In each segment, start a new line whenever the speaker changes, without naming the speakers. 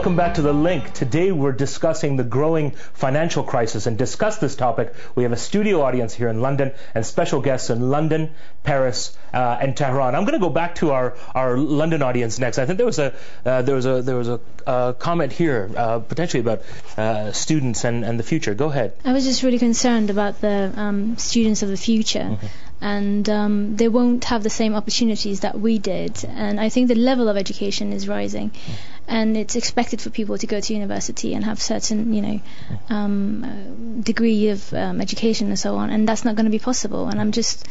Welcome back to The Link. Today we're discussing the growing financial crisis, and discuss this topic we have a studio audience here in London and special guests in London, Paris and Tehran. I'm going to go back to our London audience next. I think there was a comment here potentially about students and the future. Go ahead.
I was just really concerned about the students of the future. And they won't have the same opportunities that we did, and I think the level of education is rising, and it's expected for people to go to university and have certain degree of education and so on, and that's not going to be possible, and I'm just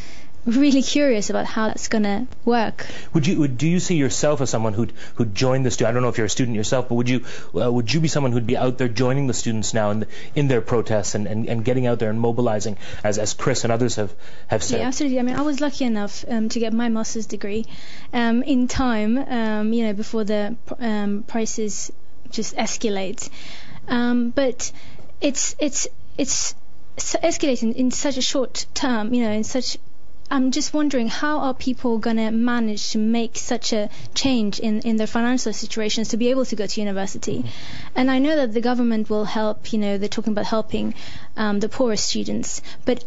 really curious about how that's going to work.
Do you see yourself as someone who'd join the students? I don't know if you're a student yourself, but would you be someone who'd be out there joining the students now in their protests and getting out there and mobilizing, as Chris and others have said?
Yeah, absolutely. I mean, I was lucky enough to get my master's degree in time, before the prices just escalate. But it's escalating in such a short term, I'm just wondering, how are people going to manage to make such a change in their financial situations to be able to go to university? And I know that the government will help, they're talking about helping the poorest students, but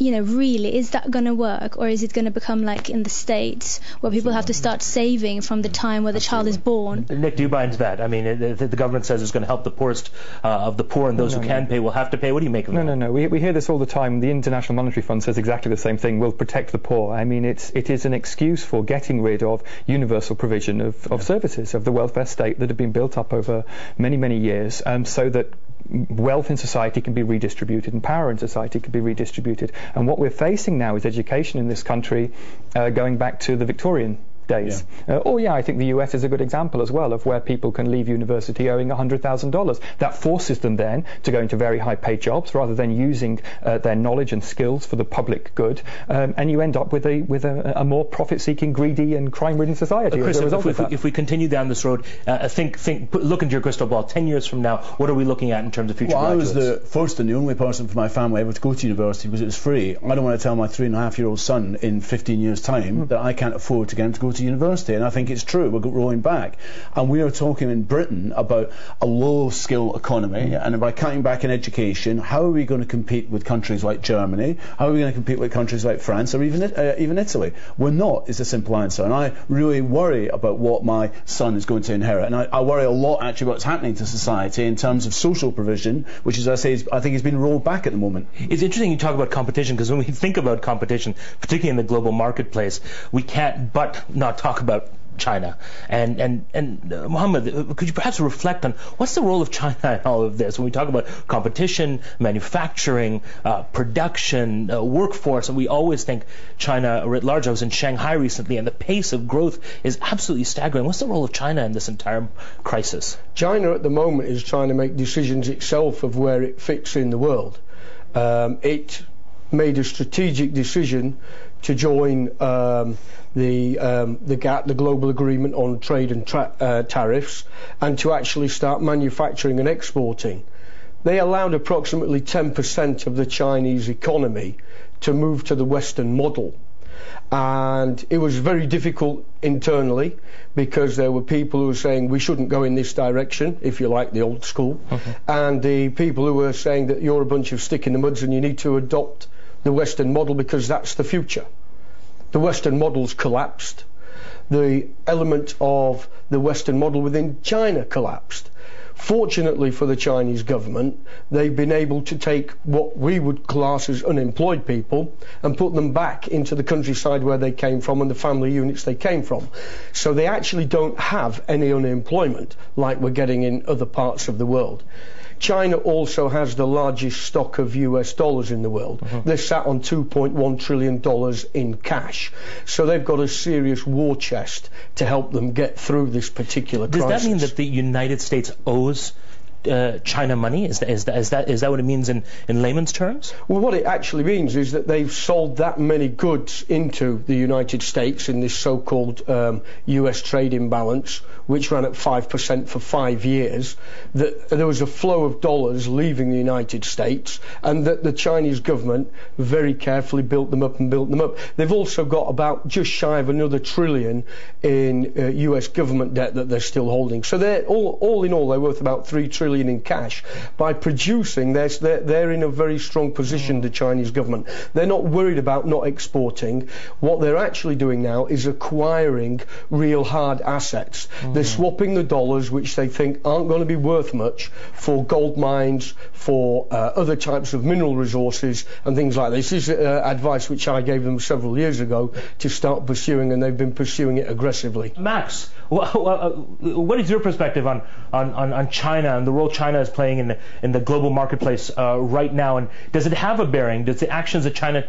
really, is that going to work, or is it going to become like in the States where people have to start saving from the time where the child is born?
Nick, do you buy into that? I mean, the government says it's going to help the poorest of the poor, and those who can pay will have to pay. What do you make of that?
No. We hear this all the time. The International Monetary Fund says exactly the same thing. We'll protect the poor. I mean, it is an excuse for getting rid of universal provision of services, of the welfare state that have been built up over many, many years, so that wealth in society can be redistributed and power in society can be redistributed. And what we're facing now is education in this country going back to the Victorian days. I think the US is a good example as well of where people can leave university owing $100,000. That forces them then to go into very high paid jobs rather than using their knowledge and skills for the public good, and you end up with a more profit-seeking, greedy and crime-ridden society
Chris,
as a result of that.
If we continue down this road, look into your crystal ball. 10 years from now, what are we looking at in terms of future graduates?
I was the first and the only person from my family ever to go to university because it was free. I don't want to tell my 3.5-year-old son in 15 years' time that I can't afford to get him to go to university, and I think it's true. We're rolling back, and we are talking in Britain about a low-skill economy, and by cutting back in education, how are we going to compete with countries like Germany? How are we going to compete with countries like France or even Italy? We're not, is the simple answer, and I really worry about what my son is going to inherit, and I worry a lot actually about what's happening to society in terms of social provision, which, as I say, I think has been rolled back at the moment.
It's interesting you talk about competition, because when we think about competition, particularly in the global marketplace, we can't but not talk about China. And Muhammad, could you perhaps reflect on what's the role of China in all of this? When we talk about competition, manufacturing, production, workforce, and we always think China writ large. I was in Shanghai recently, and the pace of growth is absolutely staggering. What's the role of China in this entire crisis?
China at the moment is trying to make decisions itself of where it fits in the world. It made a strategic decision to join the GATT, the Global Agreement on Trade and Tariffs, and to actually start manufacturing and exporting. They allowed approximately 10% of the Chinese economy to move to the Western model. And it was very difficult internally, because there were people who were saying we shouldn't go in this direction, if you like the old school, and the people who were saying that you're a bunch of stick in the muds and you need to adopt the Western model because that's the future. The Western model's collapsed. The element of the Western model within China collapsed. Fortunately for the Chinese government, they've been able to take what we would class as unemployed people and put them back into the countryside where they came from and the family units they came from. So they actually don't have any unemployment like we're getting in other parts of the world. China also has the largest stock of US dollars in the world. They're sat on $2.1 trillion in cash. So they've got a serious war chest to help them get through this particular crisis.
Does that mean that the United States owes China money? Is that what it means in layman's terms?
Well, what it actually means is that they've sold that many goods into the United States in this so-called US trade imbalance, which ran at 5% for 5 years, that there was a flow of dollars leaving the United States, and that the Chinese government very carefully built them up. They've also got about just shy of another $1 trillion in US government debt that they're still holding. So they're all in all, they're worth about $3 trillion in cash. By producing, they're in a very strong position, the Chinese government. They're not worried about not exporting. What they're actually doing now is acquiring real hard assets. They're swapping the dollars, which they think aren't going to be worth much, for gold mines, for other types of mineral resources and things like this. This is advice which I gave them several years ago to start pursuing, and they've been pursuing it aggressively.
Max, what is your perspective on China and the role China is playing in the global marketplace right now, and does it have a bearing? Does the actions that China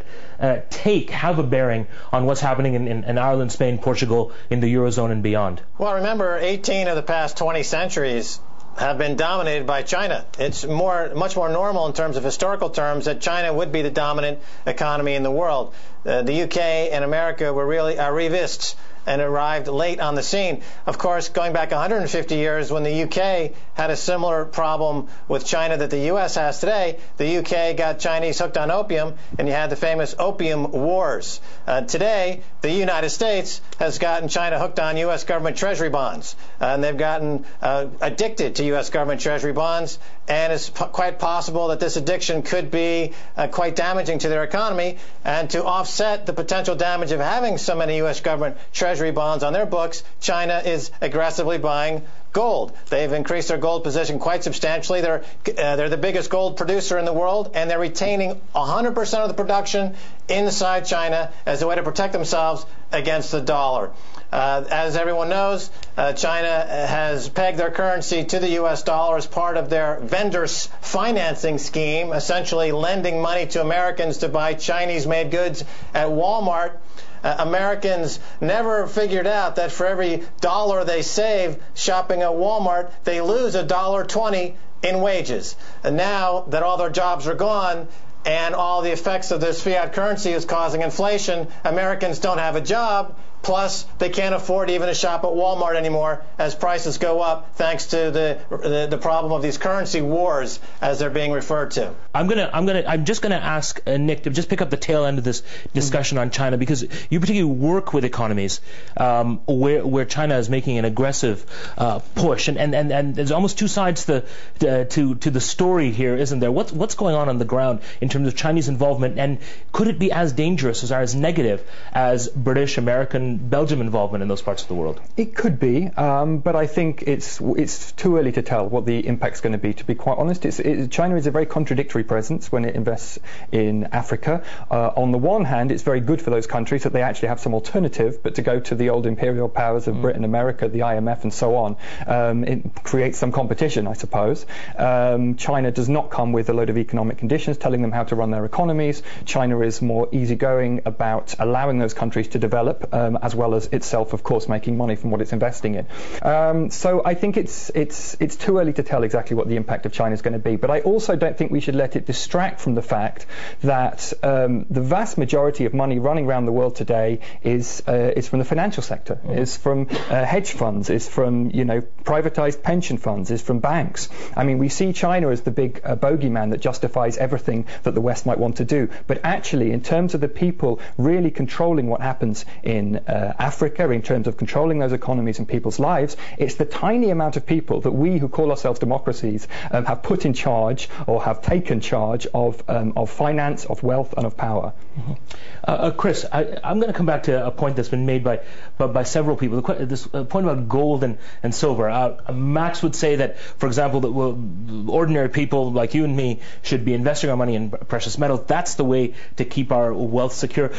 take have a bearing on what's happening in Ireland, Spain, Portugal, in the Eurozone and beyond?
Well, remember, 18 of the past 20 centuries have been dominated by China. It's much more normal in terms of historical terms that China would be the dominant economy in the world. The UK and America were really arrivists and arrived late on the scene. Of course, going back 150 years, when the UK had a similar problem with China that the US has today, the UK got Chinese hooked on opium, and you had the famous Opium Wars. Today, the United States has gotten China hooked on US government treasury bonds, and they've gotten addicted to US government treasury bonds, and it's quite possible that this addiction could be quite damaging to their economy. And to offset the potential damage of having so many US government treasury bonds on their books, China is aggressively buying gold. They've increased their gold position quite substantially. They're the biggest gold producer in the world, and they're retaining 100% of the production inside China as a way to protect themselves against the dollar. As everyone knows, China has pegged their currency to the U.S. dollar as part of their vendors financing scheme, essentially lending money to Americans to buy Chinese-made goods at Walmart. Americans never figured out that for every dollar they save shopping at Walmart, they lose $1.20 in wages. And now that all their jobs are gone and all the effects of this fiat currency is causing inflation, Americans don't have a job. Plus, they can't afford even to shop at Walmart anymore as prices go up, thanks to the problem of these currency wars, as they're being referred to.
I'm just gonna ask Nick to just pick up the tail end of this discussion on China, because you particularly work with economies where China is making an aggressive push, and there's almost two sides to the story here, isn't there? What's going on the ground in terms of Chinese involvement, and could it be as dangerous or as negative as British, American, Belgium involvement in those parts of the world?
It could be, but I think it's too early to tell what the impact's going to be. To be quite honest, China is a very contradictory presence when it invests in Africa. On the one hand, it's very good for those countries that they actually have some alternative, but to go to the old imperial powers of Britain, America, the IMF and so on, it creates some competition, I suppose. China does not come with a load of economic conditions telling them how to run their economies. China is more easygoing about allowing those countries to develop, as well as itself, of course, making money from what it's investing in. So I think it's too early to tell exactly what the impact of China is going to be. But I also don't think we should let it distract from the fact that the vast majority of money running around the world today is from the financial sector, is from hedge funds, is from privatized pension funds, is from banks. I mean, we see China as the big bogeyman that justifies everything that the West might want to do. But actually, in terms of the people really controlling what happens in Africa, in terms of controlling those economies and people's lives, it's the tiny amount of people that we who call ourselves democracies have put in charge or have taken charge of finance, of wealth and of power.
Chris, I'm going to come back to a point that's been made by several people, this point about gold and silver. Max would say that, for example, that ordinary people like you and me should be investing our money in precious metals. That's the way to keep our wealth secure.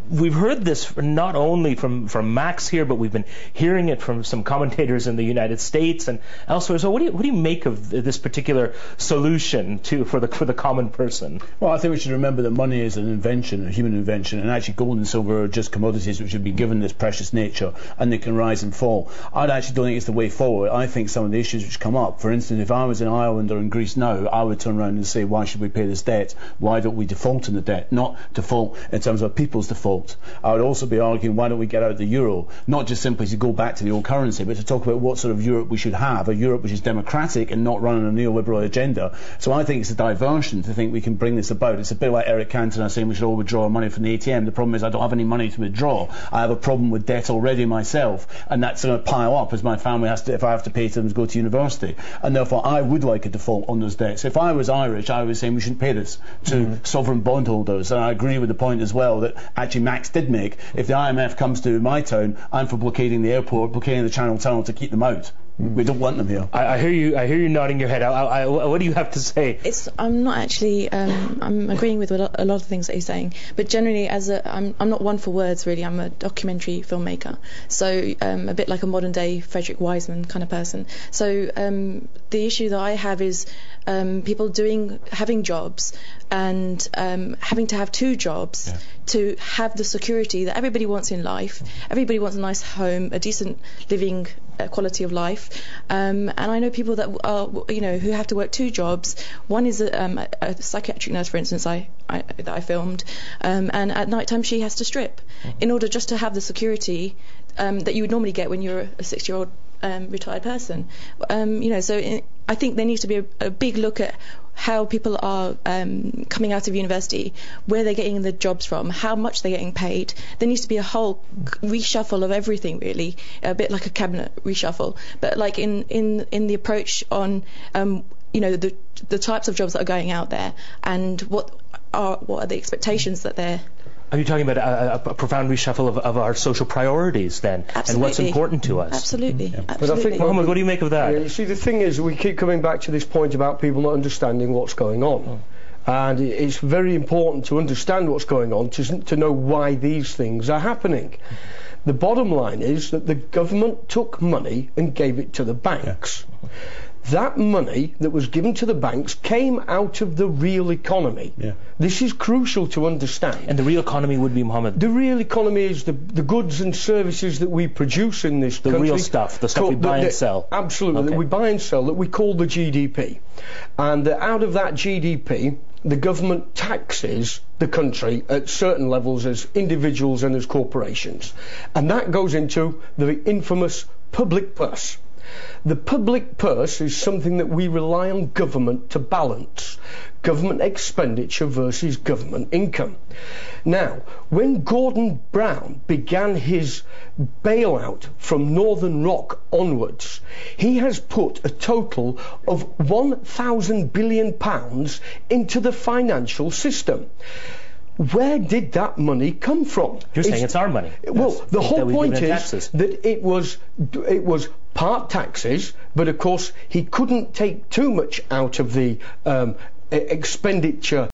We've heard this not only from Max here, but we've been hearing it from some commentators in the United States and elsewhere. So what do you make of this particular solution for the common person?
Well, I think we should remember that money is an invention, a human invention, and actually gold and silver are just commodities which should be given this precious nature, and they can rise and fall. I actually don't think it's the way forward. I think some of the issues which come up, for instance, if I was in Ireland or in Greece now, I would turn around and say, why should we pay this debt? Why don't we default in the debt? Not default in terms of people's default. I would also be arguing, why don't we get out of the euro? Not just simply to go back to the old currency, but to talk about what sort of Europe we should have, a Europe which is democratic and not run on a neoliberal agenda. So I think it's a diversion to think we can bring this about. It's a bit like Eric Cantona saying we should all withdraw our money from the ATM. The problem is I don't have any money to withdraw. I have a problem with debt already myself, and that's going to pile up as my family has to, if I have to pay to them to go to university. And therefore I would like a default on those debts. If I was Irish, I was saying we shouldn't pay this to sovereign bondholders. And I agree with the point as well that actually Max did make. If the IMF comes to my town, I'm for blockading the airport, blockading the Channel Tunnel to keep them out. We don't want them here.
I hear you nodding your head. What do you have to say?
I'm not actually. I'm agreeing with a lot of things that he's saying, but generally, I'm not one for words really. I'm a documentary filmmaker, so a bit like a modern day Frederick Wiseman kind of person. So the issue that I have is people having jobs and having to have two jobs to have the security that everybody wants in life. Everybody wants a nice home, a decent living quality of life, and I know people that are, who have to work two jobs. One is a psychiatric nurse, for instance, that I filmed, and at night time she has to strip in order just to have the security that you would normally get when you're a 60-year-old retired person. So I think there needs to be a big look at how people are coming out of university, where they're getting the jobs from, how much they're getting paid. There needs to be a whole reshuffle of everything, really, a bit like a cabinet reshuffle, but like in the approach on the types of jobs that are going out there and what are the expectations that they're.
Are you talking about a profound reshuffle of our social priorities then?
Absolutely.
And what's important to us?
Absolutely.
Yeah.
Absolutely.
But I think,
Muhammad, what do you make of that?
You see, the thing is, we keep coming back to this point about people not understanding what's going on. And it's very important to understand what's going on to know why these things are happening. The bottom line is that the government took money and gave it to the banks. That money that was given to the banks came out of the real economy. This is crucial to understand.
And the real economy would be, Muhammad?
The real economy is the goods and services that we produce in this country.
The real stuff, the stuff we buy and sell.
Absolutely, that we buy and sell, that we call the GDP. And out of that GDP, the government taxes the country at certain levels as individuals and as corporations. And that goes into the infamous public purse. The public purse is something that we rely on government to balance. Government expenditure versus government income. Now, when Gordon Brown began his bailout from Northern Rock onwards, he has put a total of £1,000 billion into the financial system. Where did that money come from?
You're saying it's our money.
Well, the whole point is
taxes.
that it was part taxes, but of course he couldn't take too much out of the expenditure